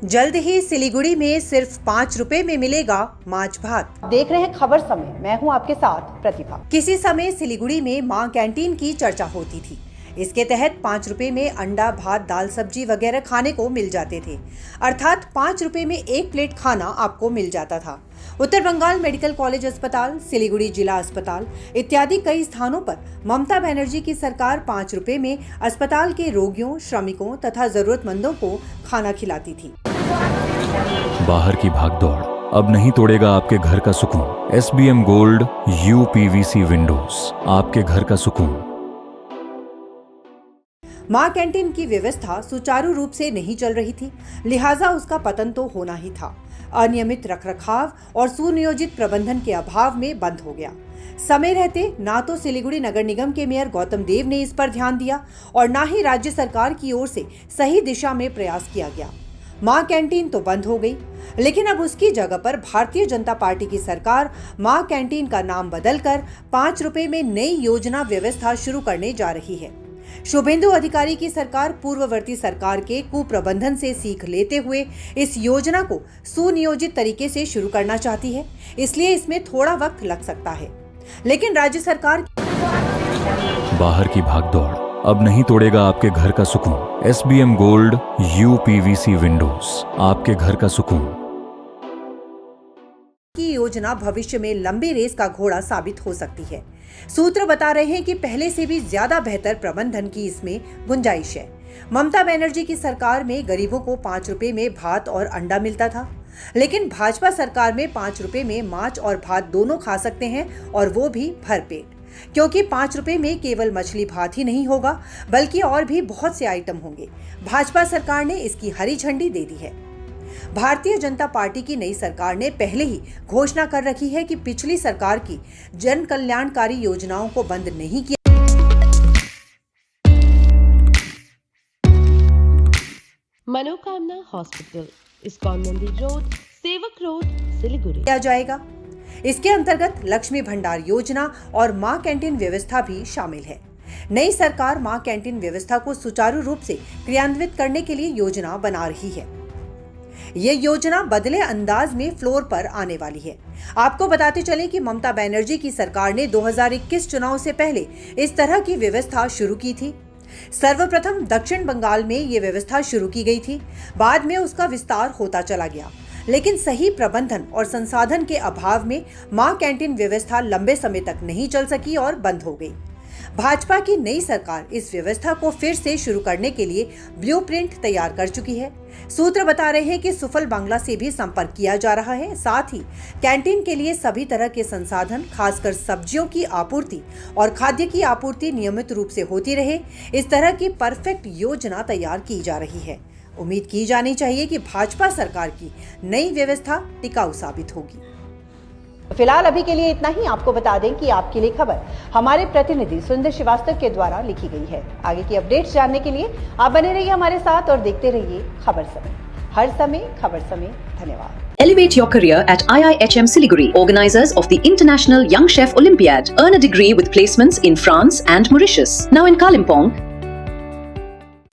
जल्द ही सिलीगुड़ी में सिर्फ 5 रुपए में मिलेगा माछ भात। देख रहे हैं खबर समय, मैं हूं आपके साथ प्रतिभा। किसी समय सिलीगुड़ी में मां कैंटीन की चर्चा होती थी। इसके तहत 5 रुपए में अंडा, भात, दाल, सब्जी वगैरह खाने को मिल जाते थे। अर्थात 5 रुपए में एक प्लेट खाना आपको मिल जाता था। उत्तर बंगाल मेडिकल कॉलेज अस्पताल, सिलीगुड़ी जिला अस्पताल इत्यादि कई स्थानों पर ममता बनर्जी की सरकार 5 रुपए में अस्पताल के रोगियों, श्रमिकों तथा जरूरतमंदों को खाना खिलाती थी। बाहर की भागदौड़ अब नहीं तोड़ेगा आपके घर का सुकून। SBM गोल्ड UPVC विंडोज, आपके घर का सुकून। मां कैंटीन की व्यवस्था सुचारू रूप से नहीं चल रही थी, लिहाजा उसका पतन तो होना ही था। अनियमित रखरखाव और सुनियोजित प्रबंधन के अभाव में बंद हो गया। समय रहते ना तो सिलीगुड़ी नगर निगम के मेयर गौतम देव ने इस पर ध्यान दिया और ना ही राज्य सरकार की ओर से सही दिशा में प्रयास किया गया। मां कैंटीन तो बंद हो गई, लेकिन अब उसकी जगह पर भारतीय जनता पार्टी की सरकार मां कैंटीन का नाम बदलकर 5 रुपए में नई योजना व्यवस्था शुरू करने जा रही है। शुभेंदु अधिकारी की सरकार पूर्ववर्ती सरकार के कुप्रबंधन से सीख लेते हुए इस योजना को सुनियोजित तरीके से शुरू करना चाहती है, इसलिए इसमें थोड़ा वक्त लग सकता है। लेकिन राज्य सरकार बाहर की भागदौड़ अब नहीं तोड़ेगा आपके घर का सुकून। SBM गोल्ड UPVC विंडोज, आपके घर का सुकून। की योजना भविष्य में लंबी रेस का घोड़ा साबित हो सकती है। सूत्र बता रहे हैं कि पहले से भी ज्यादा बेहतर प्रबंधन की इसमें गुंजाइश है। ममता बनर्जी की सरकार में गरीबों को 5 रुपए में भात और अंडा मिलता था, लेकिन भाजपा सरकार में 5 रुपए में माछ और भात दोनों खा सकते हैं, और वो भी भरपेट। क्योंकि 5 रुपए में केवल मछली भात ही नहीं होगा, बल्कि और भी बहुत से आइटम होंगे। भाजपा सरकार ने इसकी हरी झंडी दे दी है। भारतीय जनता पार्टी की नई सरकार ने पहले ही घोषणा कर रखी है कि पिछली सरकार की जन कल्याणकारी योजनाओं को बंद नहीं किया मनोकामना हॉस्पिटल, इस्कॉन मंदिर रोड, सेवक रोड, सिलीगुड़ी किया जाएगा। इसके अंतर्गत लक्ष्मी भंडार योजना और मां कैंटीन व्यवस्था भी शामिल है। नई सरकार मां कैंटीन व्यवस्था को सुचारू रूप से क्रियान्वित करने के लिए योजना बना रही है। ये योजना बदले अंदाज में फ्लोर पर आने वाली है। आपको बताते चले कि ममता बनर्जी की सरकार ने 2021 चुनाव से पहले इस तरह की व्यवस्था शुरू की थी। सर्वप्रथम दक्षिण बंगाल में ये व्यवस्था शुरू की गई थी, बाद में उसका विस्तार होता चला गया। लेकिन सही प्रबंधन और संसाधन के अभाव में मां कैंटीन व्यवस्था लंबे समय तक नहीं चल सकी और बंद हो गई। भाजपा की नई सरकार इस व्यवस्था को फिर से शुरू करने के लिए ब्लूप्रिंट तैयार कर चुकी है। सूत्र बता रहे हैं कि सुफल बांग्ला से भी संपर्क किया जा रहा है। साथ ही कैंटीन के लिए सभी तरह के संसाधन, खासकर सब्जियों की आपूर्ति और खाद्य की आपूर्ति नियमित रूप से होती रहे, इस तरह की परफेक्ट योजना तैयार की जा रही है। उम्मीद की जानी चाहिए कि भाजपा सरकार की नई व्यवस्था टिकाऊ साबित होगी। फिलहाल अभी के लिए इतना ही। आपको बता दें कि आपके लिए खबर हमारे प्रतिनिधि सुंदर श्रीवास्तव के द्वारा लिखी गई है। आगे की अपडेट्स जानने के लिए आप बने रहिए हमारे साथ और देखते रहिए खबर समय। हर समय खबर समय। धन्यवाद। Elevate your career at IIHM Siliguri, organizers of the International Young Chef Olympiad. Earn a degree with placements in France and Mauritius. Now in Kalimpong,